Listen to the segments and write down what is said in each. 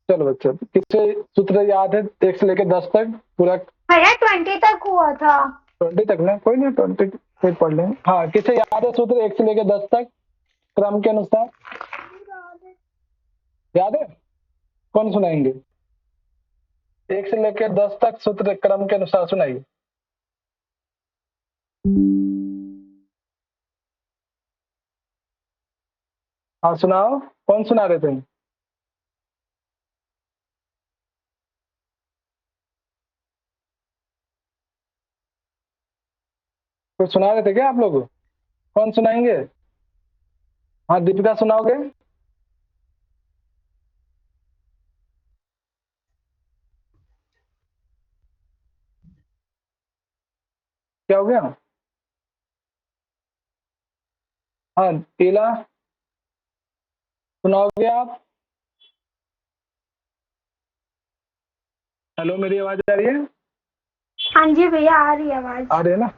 चलो बच्चे, किससे सूत्र याद है 1 से लेकर 10 तक पूरा? भैया 20 तक हुआ था। 20 तक ना, कोई नहीं, 20 फिर पढ़ लेंगे। हाँ, किससे याद है सूत्र 1 से लेकर 10 तक क्रम के अनुसार? याद है? कौन सुनाएंगे? 1 से लेकर 10 तक सूत्र क्रम के अनुसार सुनाइए। हाँ सुनाओ, कौन सुना रहे थे? कुछ सुना रहे थे क्या आप लोग? कौन सुनाएंगे? हाँ दीपिका सुनाओगे? क्या हो गया? हाँ टीला सुनाओगे आप? हेलो, मेरी आवाज आ रही है? हाँ जी भैया, आ रही है आवाज। आ रही है ना?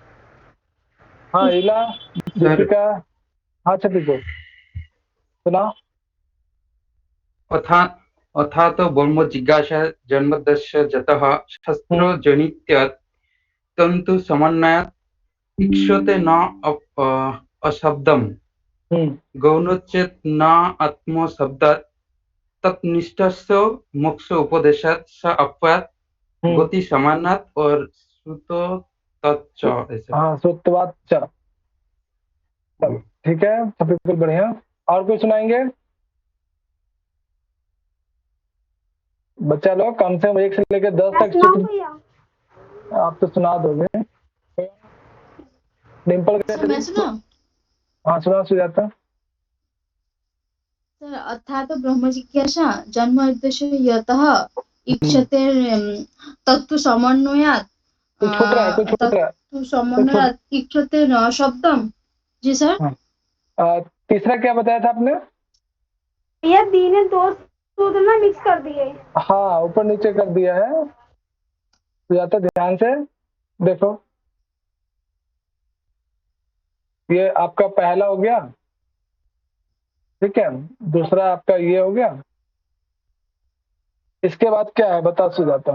हाँ इला, दीपिका। हाँ छठी को सुनाओ। अथातो ब्रह्म जिज्ञासा जन्मदस्य जतः शास्त्रजनित्यात् तन्तु समन्वयात् इक्षते न अशब्दम् गौणोच्चेत् न आत्मशब्दात् तत्निष्ठस्य मोक्ष उपदेशात् स अप्यात् गति समानात् और श्रुतो तच्च। हाँ श्रुतवाच्च। चलो ठीक है, सब बिल्कुल बढ़िया। और कोई सुनाएंगे? बच्चा लोग कम से कम 1 से लेकर 10 तक सूत्र भैया आप तो सुना दोगे। डिम्पल मैं सुना? हाँ सुना सुजाता। सर, अर्थात ब्रह्म जिज्ञासा जन्म उद्देश्य यतः इक्षते तत्तु समन्वयात् कोई छूट रहा है, कोई छूट रहा है? तत्तु समन्वयात् इक्षते न शब्दम। जी सर। तीसरा क्या बताया था आपने? भैया दी ने 2 सूत्र में मिक्स कर दिए। हाँ ऊपर नीचे कर दिया है सुजाता, ध्यान से देखो। ये आपका पहला हो गया, ठीक है। दूसरा आपका ये हो गया। इसके बाद क्या है बता सुजाता।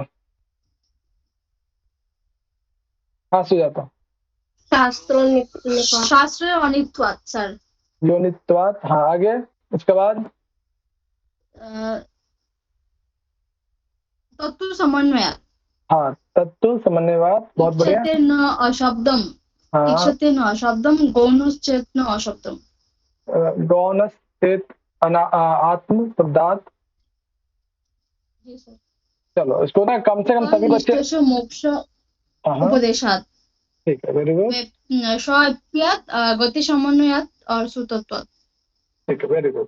हाँ सुजाता। शास्त्र अनित्वात् सर। योनित्वात्, हाँ आगे उसके बाद तत्तु समन्वयात्। हाँ तत्व समन्वयवाद, बहुत बढ़िया। इक्षते न अशब्दम। हाँ इक्षते न अशब्दम गौणश्चेत् न अशब्दम। गौणश्चेत् आत्म शब्दात्। जी सर। चलो इसको ना कम से कम सभी बच्चे मोक्ष उपदेशात्। ठीक है, वेरी गुड। स्वाप्यात् गति समन्वयात् और श्रुतत्वात्। ठीक है, वेरी गुड।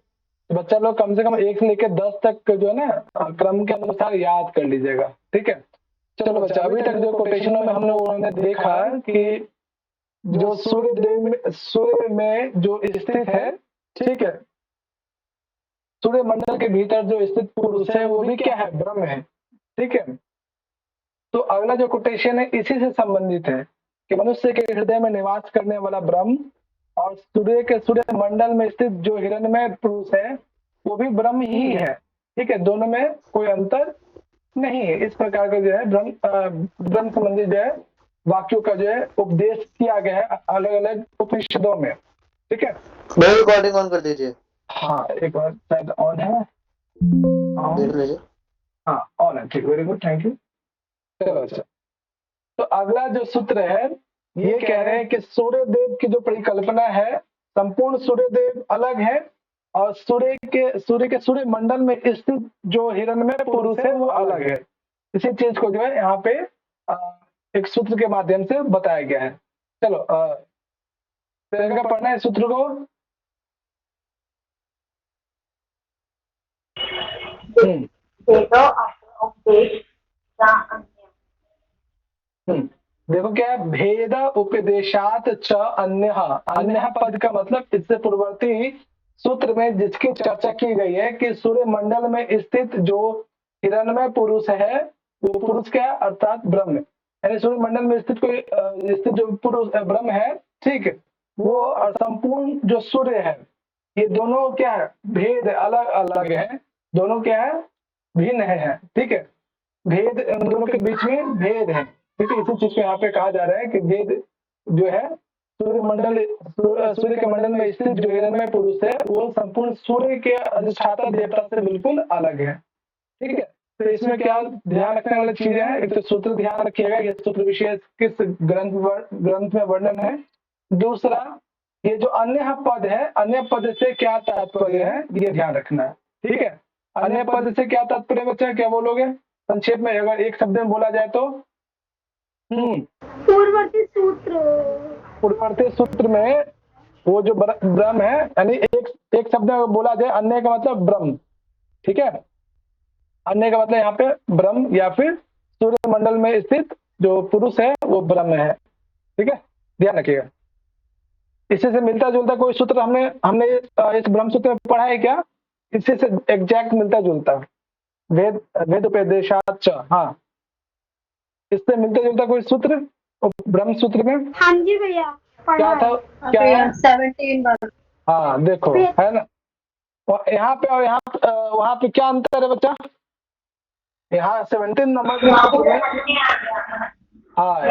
तो बच्चा लोग कम से कम 1 से लेकर 10 तक जो है ना क्रम के अनुसार याद कर लीजिएगा, ठीक है। चलो बच्चा, अभी तक जो कोटेशनों में हम लोगों ने देखा कि जो सूर्य में जो स्थित है, ठीक है, सूर्य मंडल के भीतर जो स्थित पुरुष है वो भी क्या है? ब्रह्म है, ठीक है। तो अगला जो कोटेशन है इसी से संबंधित है कि मनुष्य के हृदय में निवास करने वाला ब्रह्म और सूर्य मंडल में स्थित जो हिरण्मय पुरुष है वो भी ब्रह्म ही है, ठीक है। दोनों में कोई अंतर नहीं है। इस प्रकार का जो है ब्रह्म संबंधी जो है वाक्यों का जो है उपदेश किया गया है अलग अलग उपनिषदों में, ठीक है। रिकॉर्डिंग ऑन कर दीजिए। हाँ एक बार शायद ऑन है, देख लीजिए। हाँ ऑन है, ठीक, वेरी गुड, थैंक यू। चलो अच्छा, तो अगला जो सूत्र है ये कह रहे हैं कि सूर्य देव की जो परिकल्पना है, संपूर्ण सूर्य देव अलग है और सूर्य मंडल में स्थित जो हिरण्मय पुरुष है वो अलग है। इसी चीज को जो है यहाँ पे एक सूत्र के माध्यम से बताया गया है। चलो प्रियंका पढ़ना है सूत्र को। देखो क्या है, भेद उपदेशात च अन्यः। अन्यः पद का मतलब इससे पूर्ववर्ती सूत्र में जिसकी चर्चा की गई है कि सूर्य मंडल में स्थित जो हिरण्मय पुरुष है वो पुरुष क्या है? अर्थात ब्रह्म। यानी सूर्य मंडल में स्थित जो पुरुष ब्रह्म है, ठीक है, वो और संपूर्ण जो सूर्य है ये दोनों क्या है? भेद अलग अलग है। दोनों क्या है? भिन्न है, ठीक है। भेद इन दोनों के बीच में भेद है, ठीक है। इसी चीज को यहाँ पे कहा जा रहा है कि भेद जो है सूर्य के मंडल में स्थित जो हिरण्मय पुरुष है वो संपूर्ण सूर्य के अधिष्ठाता देवता से बिल्कुल अलग है, ठीक है। तो इसमें क्या ध्यान रखने वाली चीजें हैं, एक तो सूत्र ध्यान रखिएगा, ये सूत्र विशेष किस ग्रंथ में वर्णन है। दूसरा, ये जो अन्य पद है, अन्य पद से क्या तात्पर्य है ये ध्यान रखना है, ठीक है। अन्य पद से क्या तात्पर्य बच्चा, क्या बोलोगे संक्षेप में, अगर एक शब्द में बोला जाए तो? पूर्ववर्ती सूत्र। पूर्ववर्ती सूत्र में वो जो ब्रह्म है, यानी एक शब्द में बोला जाए अन्य का मतलब ब्रह्म, ठीक है। अन्य का मतलब यहाँ पे ब्रह्म या फिर सूर्य मंडल में स्थित जो पुरुष है वो ब्रह्म है, ठीक है। ध्यान रखिएगा। इसी से मिलता जुलता कोई सूत्र हमने इस ब्रह्म सूत्र में पढ़ा है क्या? इसी से एग्जैक्ट मिलता जुलता वेदोपदेशाच्च, हाँ, इससे मिलता जुलता कोई सूत्र ब्रह्म सूत्र में? हाँ जी भैया, क्या था, क्या है? 17 हाँ देखो, है ना। और यहाँ पे और वहां पे क्या अंतर है बच्चा? यहाँ 17 नंबर के सूत्र में, हाँ,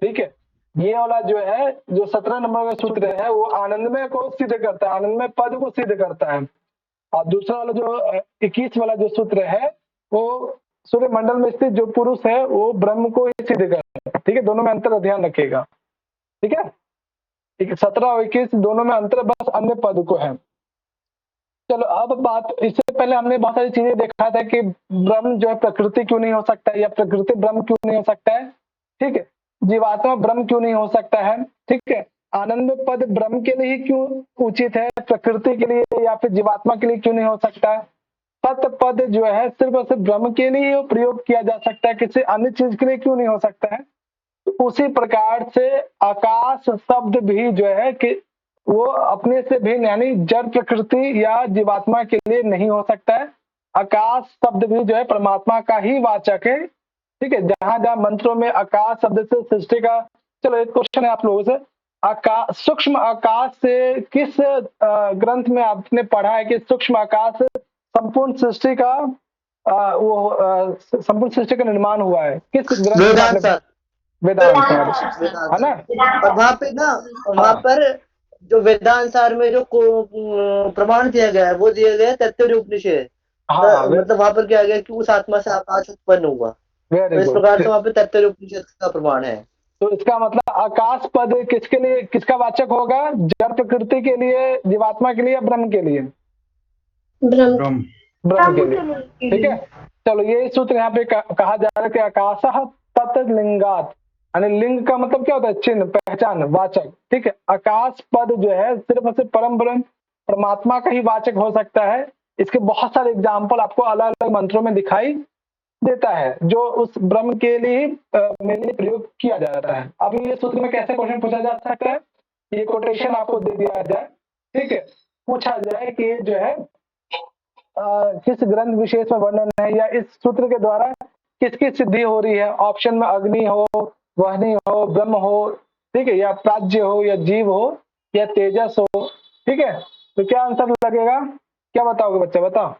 ठीक है। ये वाला जो है, जो 17 नंबर का सूत्र है वो आनंदमय को सिद्ध करता है, आनंदमय पद को सिद्ध करता है। और दूसरा वाला जो 21 वाला जो सूत्र है वो सूर्य मंडल में स्थित जो पुरुष है वो ब्रह्म को ही सिद्ध करता है, ठीक है। दोनों में अंतर ध्यान रखिएगा, ठीक है। 17 और 21 दोनों में अंतर बस अन्य पद को है। चलो अब बात, इससे पहले हमने बहुत सारी चीजें देखा था कि ब्रह्म जो है प्रकृति क्यों नहीं हो सकता है, या प्रकृति ब्रह्म क्यों नहीं हो सकता है, ठीक है। जीवात्मा ब्रह्म क्यों नहीं हो सकता है, ठीक है। आनंद पद ब्रह्म के लिए ही क्यों उचित है, प्रकृति के लिए या फिर जीवात्मा के लिए क्यों नहीं हो सकता है। सत्य पद जो है सिर्फ और सिर्फ ब्रह्म के लिए ही प्रयोग किया जा सकता है, किसी अन्य चीज के लिए क्यों नहीं हो सकता है। तो उसी प्रकार से आकाश शब्द भी जो है कि वो अपने से भिन्न यानी जड़ प्रकृति या जीवात्मा के लिए नहीं हो सकता है। आकाश शब्द भी जो है परमात्मा का ही वाचक है, ठीक है। जहां जहां मंत्रों में आकाश शब्द से सृष्टि का, चलो एक क्वेश्चन है आप लोगों से, आकाश, सूक्ष्म आकाश से किस ग्रंथ में आपने पढ़ा है कि सूक्ष्म आकाश संपूर्ण सृष्टि का संपूर्ण सृष्टि का निर्माण हुआ है? किस ग्रंथ में? वेदांत, है ना। और वहाँ पे ना, वहाँ पर जो वेदांसार में जो प्रमाण दिया गया है वो दिया गया है तैत्तिरीय उपनिषद। हाँ, मतलब वहाँ पर क्या गया कि उस आत्मा से आकाश उत्पन्न हुआ, तो इस प्रकार से वहाँ पे तैत्तिरीय उपनिषद का प्रमाण है। तो इसका मतलब आकाश पद किसके लिए, किसका वाचक होगा? जड़ प्रकृति के लिए, जीवात्मा के लिए या ब्रह्म के लिए? ब्रह्म के लिए, ठीक है। चलो ये सूत्र यहाँ पे कहा जा रहा है कि आकाशः तत्लिंगात्, यानी लिंग का मतलब क्या होता है? चिन्ह, पहचान, वाचक, ठीक है। आकाश पद जो है सिर्फ और सिर्फ परम ब्रह्म परमात्मा का ही वाचक हो सकता है। इसके बहुत सारे एग्जाम्पल आपको अलग अलग मंत्रों में दिखाई देता है जो उस ब्रह्म के लिए प्रयोग किया जाता है। अब ये सूत्र में कैसे क्वेश्चन पूछा जा सकता है, ये कोटेशन आपको दे दिया जाए, ठीक है। पूछा जाए कि जो है किस ग्रंथ विशेष में वर्णन है या इस सूत्र के द्वारा किसकी सिद्धि हो रही है। ऑप्शन में अग्नि हो, वहनी हो, ब्रह्म हो, ठीक है, या प्राज्य हो, या जीव हो, या तेजस हो, ठीक है। तो क्या आंसर लगेगा, क्या बताओगे बच्चा, बताओ।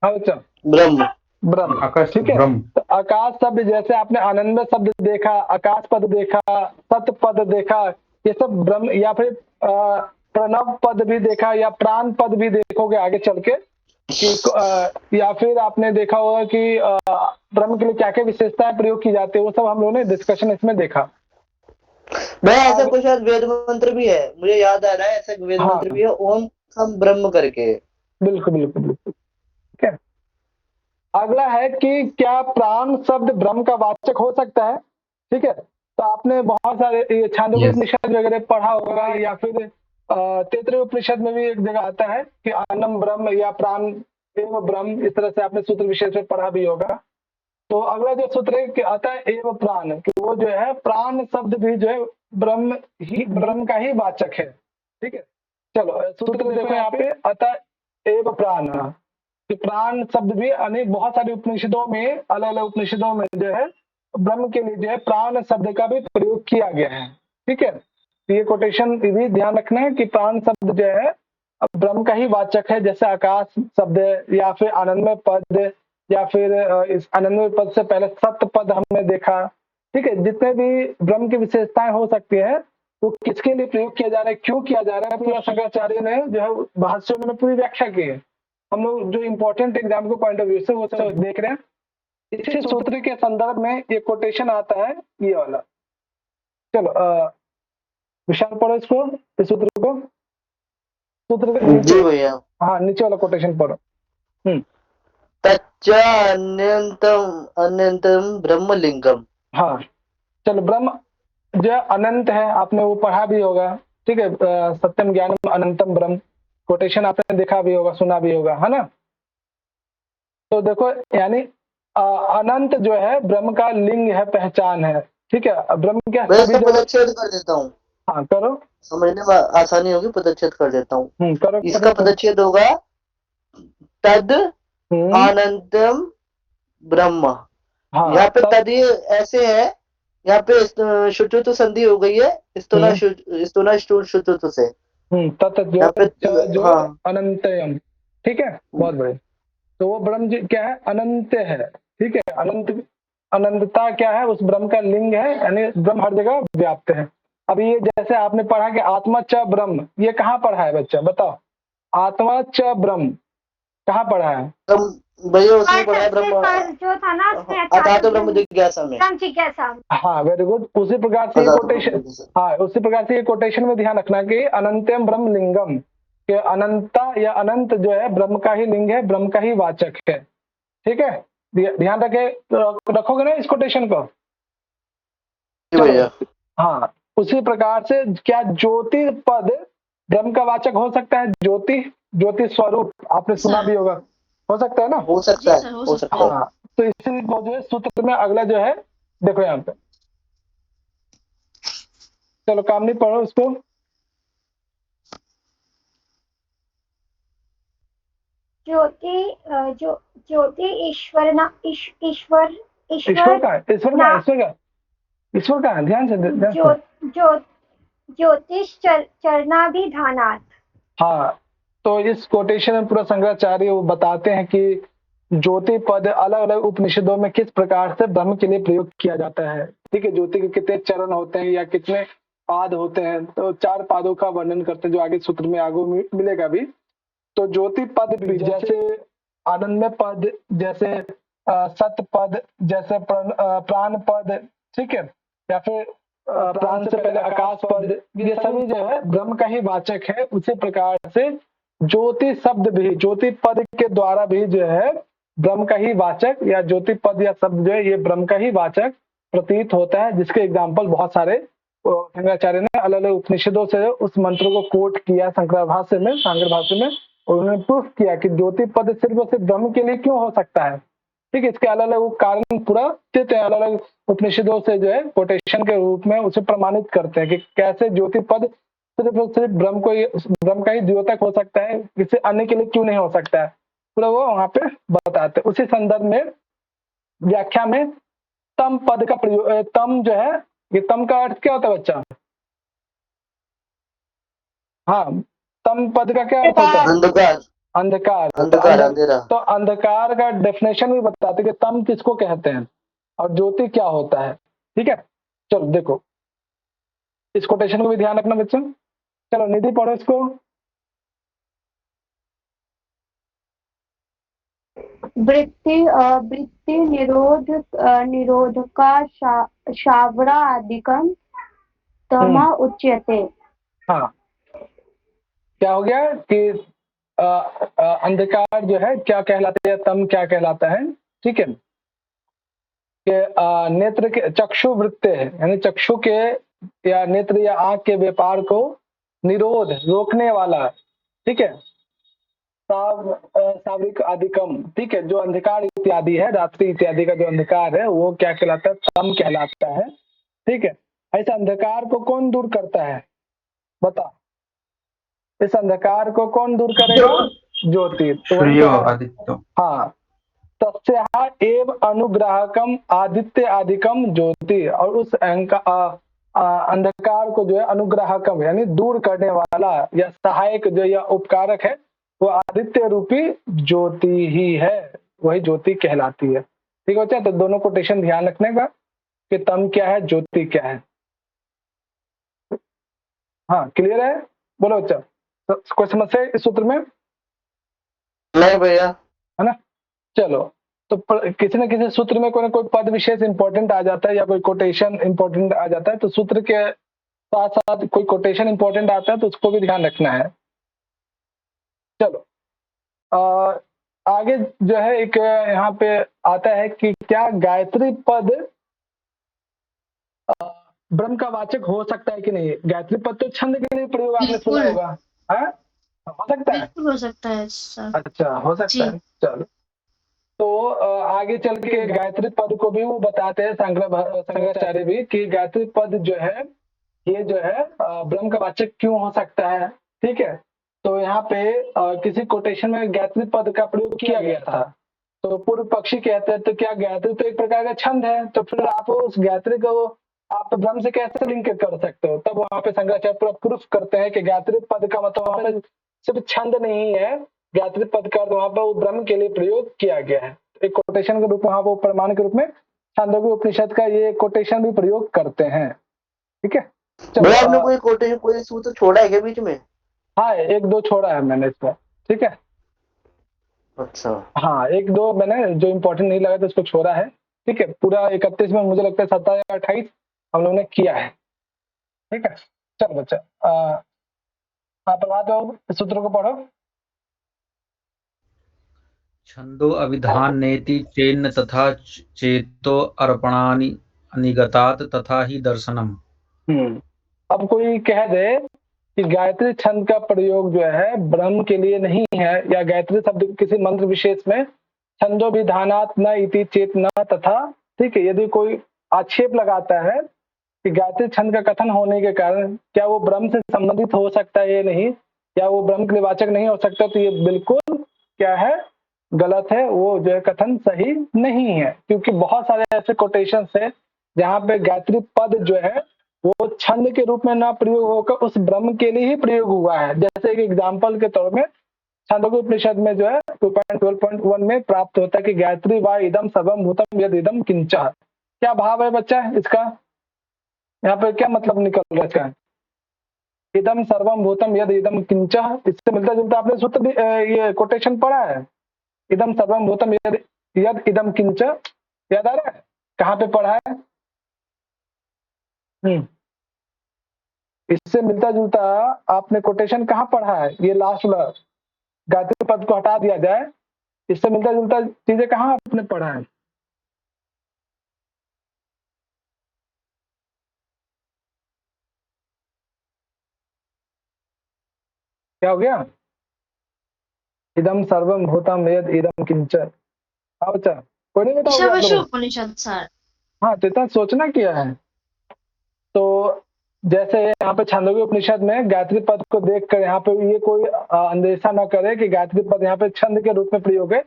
हाँ बच्चा, ब्रह्म, आकाश, ठीक है। ब्रह्म। तो आकाश शब्द जैसे आपने आनंद शब्द देखा, आकाश पद देखा, सत्य पद देखा, ये सब ब्रह्म, या फिर प्रणव पद भी देखा, या प्राण पद भी देखोगे आगे चल के कि या फिर आपने देखा होगा कि ब्रह्म के लिए क्या क्या विशेषताएं प्रयोग की जाती है, वो सब हम लोगों ने डिस्कशन इसमें देखा। मैं ऐसा कुछ वेद मंत्र भी है, मुझे याद आ रहा है, ऐसा वेद मंत्र भी है, ओम हम ब्रह्म करके। बिल्कुल बिल्कुल बिल्कुल, ठीक है। अगला है कि क्या प्राण शब्द ब्रह्म का वाचक हो सकता है, ठीक है। तो आपने बहुत सारे छांदोग्य उपनिषद वगैरह पढ़ा होगा, या फिर तैत्तिरीय उपनिषद में भी एक जगह आता है कि अन्नम ब्रह्म या प्राण एवं ब्रह्म, इस तरह से आपने सूत्र विशेष में पढ़ा भी होगा। तो अगला जो सूत्र है कि आता है एवं प्राण, कि वो जो है प्राण शब्द भी जो है ब्रह्म का ही वाचक है, ठीक है। चलो सूत्र देखो यहाँ पे आता है एवं प्राण, कि प्राण शब्द भी अनेक बहुत सारे उपनिषदों में, अलग अलग उपनिषदों में जो है ब्रह्म के लिए जो है प्राण शब्द का भी प्रयोग किया गया है, ठीक है। तो ये कोटेशन भी ध्यान रखना है कि प्राण शब्द जो है अब ब्रह्म का ही वाचक है, जैसे आकाश शब्द या फिर आनंदमय पद या फिर इस आनंदमय पद से पहले सत्य पद हमने देखा। ठीक है, जितने भी ब्रह्म की विशेषताएं हो सकती है वो किसके लिए प्रयोग किया जा रहा है, क्यों किया जा रहा है, पूरा शंकराचार्य ने जो है भाष्यों में पूरी व्याख्या की है। हम लोग जो इम्पोर्टेंट एग्जाम के पॉइंट ऑफ व्यू से वो सब देख रहे हैं। इसी सूत्र के संदर्भ में ये कोटेशन आता है, ये वाला। चलो विशाल पढ़ो इसको, इस सूत्र को, सूत्र के जी नीचे, भैया। हाँ नीचे वाला कोटेशन पढ़ो। तच्च अनंतम ब्रह्मलिंगम। हाँ चलो, ब्रह्म जो अनंत है आपने वो पढ़ा भी होगा। ठीक है, सत्यम ज्ञानम अनंतम ब्रह्म, कोटेशन आपने देखा भी होगा, सुना भी होगा, है ना। तो देखो यानी अनंत जो है ब्रह्म का लिंग है, पहचान है। ठीक है, ब्रह्म क्या मैं सभी इसका जगह, पदच्छेद कर देता हूँ, हाँ करो, समझने में आसानी होगी, पदच्छेद कर देता हूँ। करो इसका पदच्छेद होगा तद अनंतम ब्रह्म। हाँ यहाँ पे तद ये ऐसे है, यहाँ पे शुचुत संधि हो गई है स्तुना शुचुत से। तत् यहाँ पे जो हाँ अनंतयम। ठीक है, बहुत बढ़िया। तो वो ब्रह्म क्या है, अनंत है। ठीक है, अनंत, अनंतता क्या है, उस ब्रह्म का लिंग है, यानी ब्रह्म हर जगह व्याप्त है। अब ये जैसे आपने पढ़ा कि आत्मा च ब्रह्म, ये कहाँ पढ़ा है बच्चा, बताओ। आत्मा च ब्रह्म कहाँ पढ़ा है? भैया उसमें पढ़ा है ब्रह्म जो था ना उसमें अर्थात ब्रह्म जिज्ञासा में। ब्रह्म जिज्ञासा। हाँ वेरी गुड। उसी प्रकार से ये कोटेशन, हाँ उसी प्रकार से ये कोटेशन में ध्यान रखना कि अनंतम ब्रह्म लिंगम, कि अनंता या अनंत जो है ब्रह्म का ही लिंग है, ब्रह्म का ही वाचक है। ठीक है, ध्यान रखोगे ना इस कोटेशन को। भैया हाँ, उसी प्रकार से क्या ज्योति पद ब्रह्म का वाचक हो सकता है? ज्योति, ज्योति स्वरूप आपने सुना भी होगा, हो सकता है ना? हो सकता है, हो सकता है। हाँ, तो इसी को जो है सूत्र में अगला जो है देखो यहाँ पे, चलो काम नहीं पढ़ो उसको। ज्योति ईश्वर ना ईश्वर ईश्वर का है, ईश्वर का है, ईश्वर का, ईश्वर का है, ध्यान से ज्योतिष चरणाभिधानात्। हाँ, तो इस कोटेशन में पूरा शंकराचार्य वो बताते हैं कि ज्योति पद अलग अलग उपनिषदों में किस प्रकार से ब्रह्म के लिए प्रयोग किया जाता है। ठीक है, ज्योति के कितने चरण होते हैं या कितने पाद होते हैं, तो 4 पादों का वर्णन करते हैं जो आगे सूत्र में आगे मिलेगा भी। तो ज्योति पद भी जैसे आनंदमय पद, जैसे सत्य पद, जैसे प्राण पद, ठीक है, या फिर प्राण से पहले आकाश पद, ये सभी जो है ब्रह्म का ही वाचक है। उसी प्रकार से ज्योति शब्द भी, ज्योति पद के द्वारा भी जो है ब्रह्म का ही वाचक या ज्योति पद या शब्द जो है ये ब्रह्म का ही वाचक प्रतीत होता है, जिसके एग्जाम्पल बहुत सारे शंकराचार्य ने अलग अलग उपनिषदों से उस मंत्र को कोट किया शंकर भाष्य में, सांकर भाष्य में, और उन्होंने प्रूफ किया कि ज्योति पद सिर्फ और सिर्फ ब्रह्म के लिए क्यों हो सकता है। ठीक है, इसके अलग अलग कारण पूरा स्थित है, अलग अलग उपनिषदों से जो है कोटेशन के रूप में उसे प्रमाणित करते हैं कि कैसे ज्योति पद सिर्फ और सिर्फ ब्रह्म का ही द्योतक हो सकता है, किसी अन्य के लिए क्यों नहीं हो सकता है, पूरा वो वहां पे बताते हैं। उसी संदर्भ में व्याख्या में तम पद का प्रयोग, तम जो है, ये तम का अर्थ क्या होता है बच्चा? हाँ, तम पद का क्या अर्थ होता है? अंधकार, अंधकार, अंधकार, अंधेरा। तो अंधकार का डेफिनेशन भी बताते कि तम किसको कहते हैं और ज्योति क्या होता है। ठीक है, चलो देखो इस कोटेशन को भी ध्यान रखना बच्चों। चलो निधि पढ़ो इसको। वृत्ति निरोधका शावरा आदिकम तमा उच्यते। हाँ, क्या हो गया कि अंधकार जो है क्या कहलाता है, तम क्या कहलाता है। ठीक है, कि नेत्र के चक्षु वृत्ते है, यानी चक्षु के या नेत्र या आंख के व्यापार को निरोध, रोकने वाला। ठीक है, सावरिक आदिकम, ठीक है, जो अंधकार इत्यादि है, रात्रि इत्यादि का जो अंधकार है वो क्या कहलाता है? तम कहलाता है। ठीक है, ऐसा अंधकार को कौन दूर करता है बता, इस अंधकार को कौन दूर करेगा? ज्योति। तो आदित्य, हाँ, तस्या एव अनुग्राहकम आदित्य आदिकम ज्योति, और उस अंधकार को जो है अनुग्राहकम यानी दूर करने वाला या सहायक जो या उपकारक है वो आदित्य रूपी ज्योति ही है, वही ज्योति कहलाती है। ठीक है बच्चा, तो दोनों कोटेशन ध्यान रखने का कि तम क्या है, ज्योति क्या है। हाँ क्लियर है, बोलो बच्चा, कोई समस्या है इस सूत्र में? नहीं भैया। है ना, चलो। तो किसी न किसी सूत्र में कोई ना कोई पद विशेष इंपॉर्टेंट आ जाता है या कोई कोटेशन इंपॉर्टेंट आ जाता है, तो सूत्र के साथ साथ कोई कोटेशन इंपॉर्टेंट आता है तो उसको भी ध्यान रखना है। चलो आगे जो है एक यहाँ पे आता है कि क्या गायत्री पद ब्रह्म का वाचक हो सकता है कि नहीं। गायत्री पद तो छंद के लिए प्रयोग आपने सुना बिल्कुल। होगा, हाँ हो सकता है। बिल्कुल हो सकता है सर। अच्छा हो सकता जी। है, चलो। तो आगे चल के गायत्री पद को भी वो बताते हैं शंकराचार्य भी कि गायत्री पद जो है ये जो है ब्रह्म का वाचक क्यों हो सकता है। ठीक है, तो यहाँ पे किसी कोटेशन में गायत्री पद का प्रयोग किया गया था, तो पूर्व पक्षी कहते हैं तो क्या गायत्री तो एक प्रकार का छंद है, तो फिर आप उस गायत्री को आप ब्रह्म से कैसे लिंक कर सकते हो। तब वहां पे शंकराचार्य पूरा प्रूफ करते हैं कि गायत्री पद का मतलब वहां पे सिर्फ छंद नहीं है, गायत्री पद का वहां पर वो ब्रह्म के लिए प्रयोग किया गया है। एक कोटेशन के रूप में वहां पर प्रमाण के रूप में छांदोग्य उपनिषद का ये कोटेशन भी प्रयोग करते हैं। ठीक है, भैया आपने कोई कोटेशन कोई सूत्र छोड़ा है क्या बीच में? हाँ एक दो छोड़ा है मैंने इसमें। ठीक है, अच्छा हाँ एक दो मैंने जो इम्पोर्टेंट नहीं लगा था उसको छोड़ा है। ठीक है, पूरा 31 में मुझे लगता है 27 या 28 हम लोगों ने किया है। ठीक है, चल बच्चा हाँ प्रभात बाबू इस सूत्र को पढ़ो। छंदो अभिधान नेति चेन्न तथा चेतो अर्पणानि निगतात तथा ही दर्शनम। अब कोई कह दे कि गायत्री छंद का प्रयोग जो है ब्रह्म के लिए नहीं है, या गायत्री शब्द किसी मंत्र विशेष में छंदो विधानात न इति चेतना तथा, ठीक है, यदि कोई आक्षेप लगाता है कि गायत्री छंद का कथन होने के कारण क्या वो ब्रह्म से संबंधित हो सकता है या नहीं, या वो ब्रह्म के लिए वाचक नहीं हो सकता, तो ये बिल्कुल क्या है, गलत है। वो जो है कथन सही नहीं है, क्योंकि बहुत सारे ऐसे कोटेशन है जहाँ पे गायत्री पद जो है वो छंद के रूप में ना प्रयोग होकर उस ब्रह्म के लिए ही प्रयोग हुआ है। जैसे एक एग्जाम्पल के तौर में छांदोग्य उपनिषद में जो है 2.12.1 में प्राप्त होता है कि गायत्री वा इदम सर्वम भूतम यद इदम किंचा। क्या भाव है बच्चा इसका, यहाँ पे क्या मतलब निकल रहा है इसका, इदम सर्वम भूतम यद इदम किंचा, इससे मिलता जुलता आपने सूत्र भी ये कोटेशन पढ़ा है, इदम सर्वम भूतम यद इदम किंच, याद आ रहा है कहाँ पे पढ़ा है? इससे मिलता जुलता आपने कोटेशन कहाँ पढ़ा है? ये लास्ट वाला गायत्री पद को हटा दिया जाए, इससे मिलता जुलता चीजें कहाँ आपने पढ़ा है? क्या हो गया? इदम सर्वम भूतम यद इदम किंच। हाँ बच्चा, कोई नहीं बताओगे आप लोगों को? उपनिषद सर। हाँ तो इतना सोचना किया है। तो जैसे यहाँ पे छांदोग्य उपनिषद में गायत्री पद को देखकर यहाँ पे ये कोई अंदेशा ना करे कि गायत्री पद यहाँ पे छंद के रूप में प्रयोग है,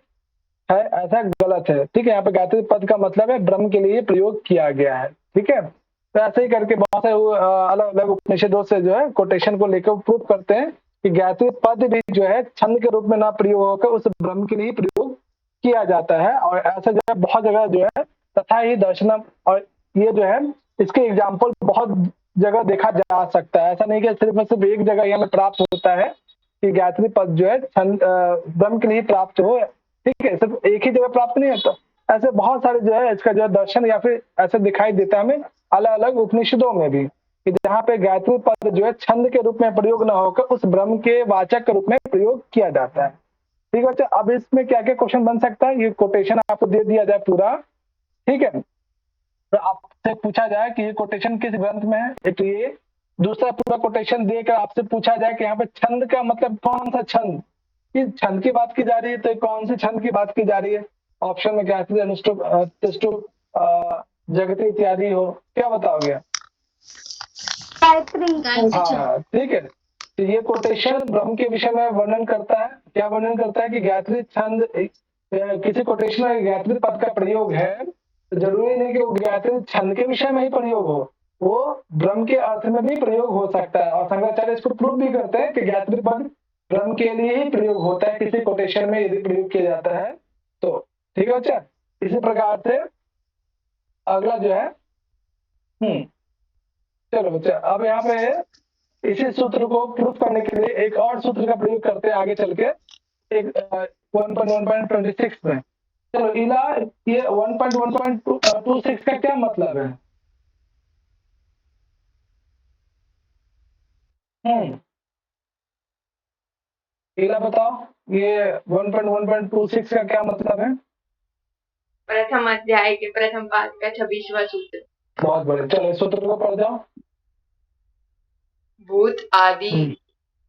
ऐसा गलत है। ठीक है, यहाँ पे गायत्री पद का मतलब है ब्रह्म के लिए प्रयोग किया गया है। ठीक है, तो ऐसे ही करके बहुत से अलग अलग उपनिषदों से जो है कोटेशन को लेकर प्रूव करते हैं कि गायत्री पद भी जो है छंद के रूप में ना प्रयोग होकर उस ब्रह्म के लिए प्रयोग किया जाता है। और ऐसा जो है बहुत जगह जो है तथा ही दर्शनम, और ये जो है इसके एग्जाम्पल बहुत जगह देखा जा सकता है। ऐसा नहीं कि सिर्फ एक जगह यहाँ प्राप्त होता है कि गायत्री पद जो है ब्रह्म के लिए प्राप्त हो। ठीक है, सिर्फ एक ही जगह प्राप्त नहीं होता, ऐसे बहुत सारे जो है इसका जो है दर्शन या फिर ऐसे दिखाई देता है हमें अलग अलग उपनिषदों में भी, कि जहाँ पे गायत्री पद जो है छंद के रूप में प्रयोग न होकर उस ब्रह्म के वाचक के रूप में प्रयोग किया जाता है। ठीक है बच्चा, अब इसमें क्या क्या क्वेश्चन बन सकता है, ये कोटेशन आपको दे दिया जाए पूरा। ठीक है, तो आपसे पूछा जाए कि ये कोटेशन किस ग्रंथ में है, एक ये। दूसरा पूरा कोटेशन देकर आपसे पूछा जाए कि यहाँ पे छंद का मतलब कौन सा छंद, किस छंद की बात की जा रही है, तो कौन से छंद की बात की जा रही है। ऑप्शन में गायत्री, अनुष्टुप, तिष्टुप, जगती इत्यादि हो, क्या बताओगे? गायत्री। हाँ ठीक है, तो ये कोटेशन ब्रह्म के विषय में वर्णन करता है। क्या वर्णन करता है कि गायत्री छंद, किसी कोटेशन में गायत्री पद का प्रयोग है तो जरूरी नहीं कि वो गायत्री छंद के विषय में ही प्रयोग हो, वो ब्रह्म के अर्थ में भी प्रयोग हो सकता है, और शंकराचार्य इसको प्रूव भी करते हैं कि ज्ञातृ पद ब्रह्म के लिए ही प्रयोग होता है, किसी कोटेशन में यदि प्रयोग किया जाता है तो। ठीक है बच्चा, इसी प्रकार से अगला जो है चलो बच्चा, अब यहाँ पे इसी सूत्र को प्रूफ करने के लिए एक और सूत्र का प्रयोग करते हैं आगे चल के, एक 1.1.26 में। चलो इला, ये 1.1.26 का क्या मतलब है? इला बताओ, ये 1.1.26 का क्या मतलब है? प्रथम अध्याय के प्रथम पाद का 26वां सूत्र। बहुत बढ़िया, चलो इस सूत्र को पढ़ जाओ। भूत आदि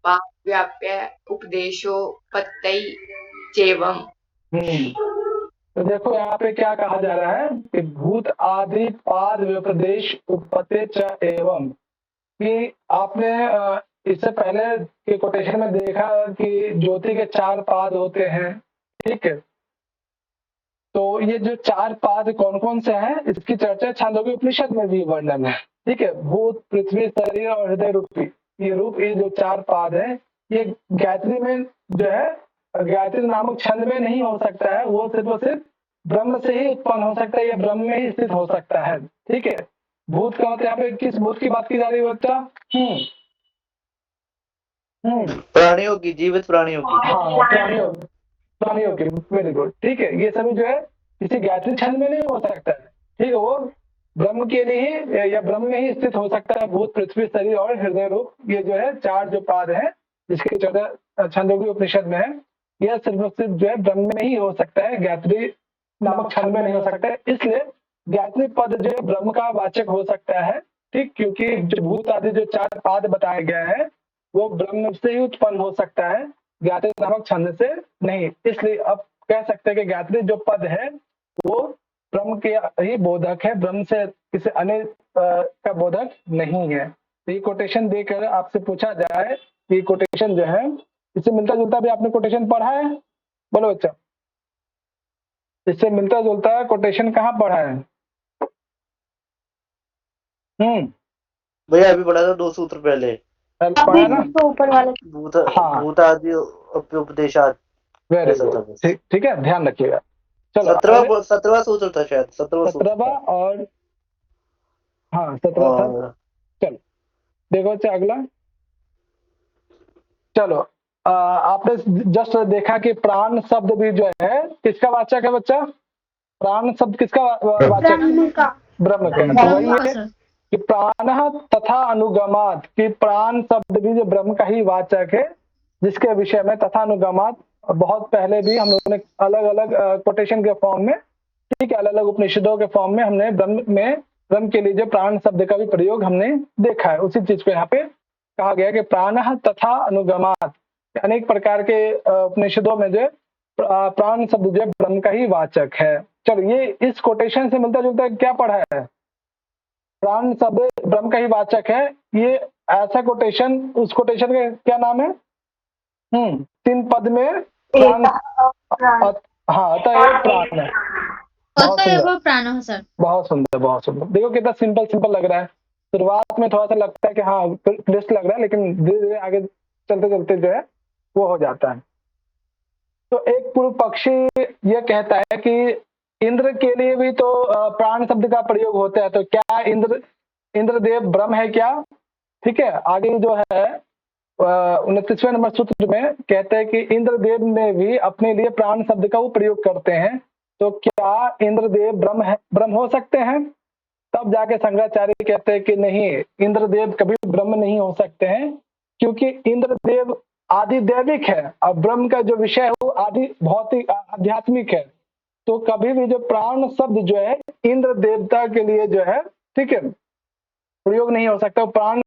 पाद व्याप्य उपदेशो पत्तई चैवम। तो देखो यहाँ पे क्या कहा जा रहा है कि भूत आदि पाद व्यपदेश उपपत्ति च एवं, कि आपने इससे पहले के कोटेशन में देखा कि ज्योति के 4 पाद होते हैं, ठीक है। तो ये जो 4 पाद कौन कौन से हैं, इसकी चर्चा छांदोग्य उपनिषद में भी वर्णन है, ठीक है। भूत, पृथ्वी, शरीर और हृदय रूपी ये रूप, ये जो 4 पाद है, ये गायत्री में जो है, गायत्री नामक छंद में नहीं हो सकता है, वो सिर्फ और सिर्फ ब्रह्म से ही उत्पन्न हो सकता है, या ब्रह्म में ही स्थित हो सकता है, ठीक है। भूत का मतलब यहाँ पे किस भूत की बात की जा रही है बच्चा? प्राणियों की, जीवित प्राणियों की। हाँ, प्राणियों की, वेरी गुड, ठीक है। ये सभी जो है किसी गायत्री छंद में नहीं हो सकता है, ठीक है। वो ब्रह्म के लिए ही या ब्रह्म में ही स्थित हो सकता है। भूत, पृथ्वी, शरीर और हृदय रूप, ये जो है 4 जो पाद है, जिसके 14 छंदोग्य उपनिषद में है, यह सिर्फ और सिर्फ जो है ब्रह्म में ही हो सकता है, गायत्री नामक छंद में नहीं हो सकता है। इसलिए गायत्री पद जो है ब्रह्म का वाचक हो सकता है, ठीक, क्योंकि जो भूत आदि जो 4 पाद बताया गया है वो ब्रह्म से ही उत्पन्न हो सकता है, गायत्री नामक छंद से नहीं। इसलिए अब कह सकते हैं कि गायत्री जो पद है वो ब्रह्म के ही बोधक है, ब्रह्म से किसी अन्य का बोधक नहीं है। तो ये कोटेशन देकर आपसे पूछा जाए, ये कोटेशन जो है इससे मिलता जुलता भी आपने कोटेशन पढ़ा है? बोलो बच्चा, इससे मिलता जुलता कोटेशन कहाँ पढ़ा है? भैया अभी पढ़ा था 2 सूत्र पहले, पढ़ा ना? ऊपर वाले भूत आदि उपदेशात। वेरी गुड, ठीक है, ध्यान रखिएगा। चलो 17वां सूत्र था शायद, 17वां और हाँ 17वां था। चलो देखो अच्छा अगला, चलो आपने जस्ट देखा कि प्राण शब्द भी जो है किसका वाचक है बच्चा? प्राण शब्द किसका वाचक? ब्रह्म का। तो वही है कि प्राण तथा अनुगमात, कि प्राण शब्द भी जो ब्रह्म का ही वाचक है, जिसके विषय में तथा अनुगमात बहुत पहले भी हम लोगों ने अलग अलग कोटेशन के फॉर्म में, ठीक है, अलग अलग उपनिषदों के फॉर्म में हमने ब्रह्म के लिए जो प्राण शब्द का भी प्रयोग हमने देखा है। उसी चीज को यहाँ पे कहा गया कि प्राण तथा अनुगमात, अनेक प्रकार के उपनिषदों में जो प्राण शब्द जो ब्रह्म का ही वाचक है। चलो ये इस कोटेशन से मिलता जुलता क्या पढ़ा है? प्राण शब्द ब्रह्म का ही वाचक है, ये ऐसा कोटेशन, उस कोटेशन का क्या नाम है? 3 पद में प्राण, हाँ अतः प्राण है। प्राण सर, बहुत सुंदर, बहुत सुंदर। देखो कितना सिंपल लग रहा है। शुरुआत में थोड़ा सा लगता है कि हाँ क्लिष्ट लग रहा है, लेकिन धीरे धीरे आगे चलते चलते जो है वो हो जाता है। तो एक पूर्व पक्षी ये कहता है कि इंद्र के लिए भी तो प्राण शब्द का प्रयोग होता है, तो क्या इंद्रदेव ब्रह्म है क्या? ठीक है, आगे जो है 29वें नंबर सूत्र में कहते हैं कि इंद्रदेव में भी अपने लिए प्राण शब्द का वो प्रयोग करते हैं, तो क्या इंद्रदेव ब्रह्म हो सकते हैं? तब जाके शंकराचार्य कहते हैं कि नहीं, इंद्रदेव कभी ब्रह्म नहीं हो सकते हैं, क्योंकि इंद्रदेव आदि दैविक है और ब्रह्म का जो विषय है वो आदि भौतिक आध्यात्मिक है। तो कभी भी जो प्राण शब्द जो है इंद्र देवता के लिए जो है, ठीक है, प्रयोग नहीं हो सकता। प्राण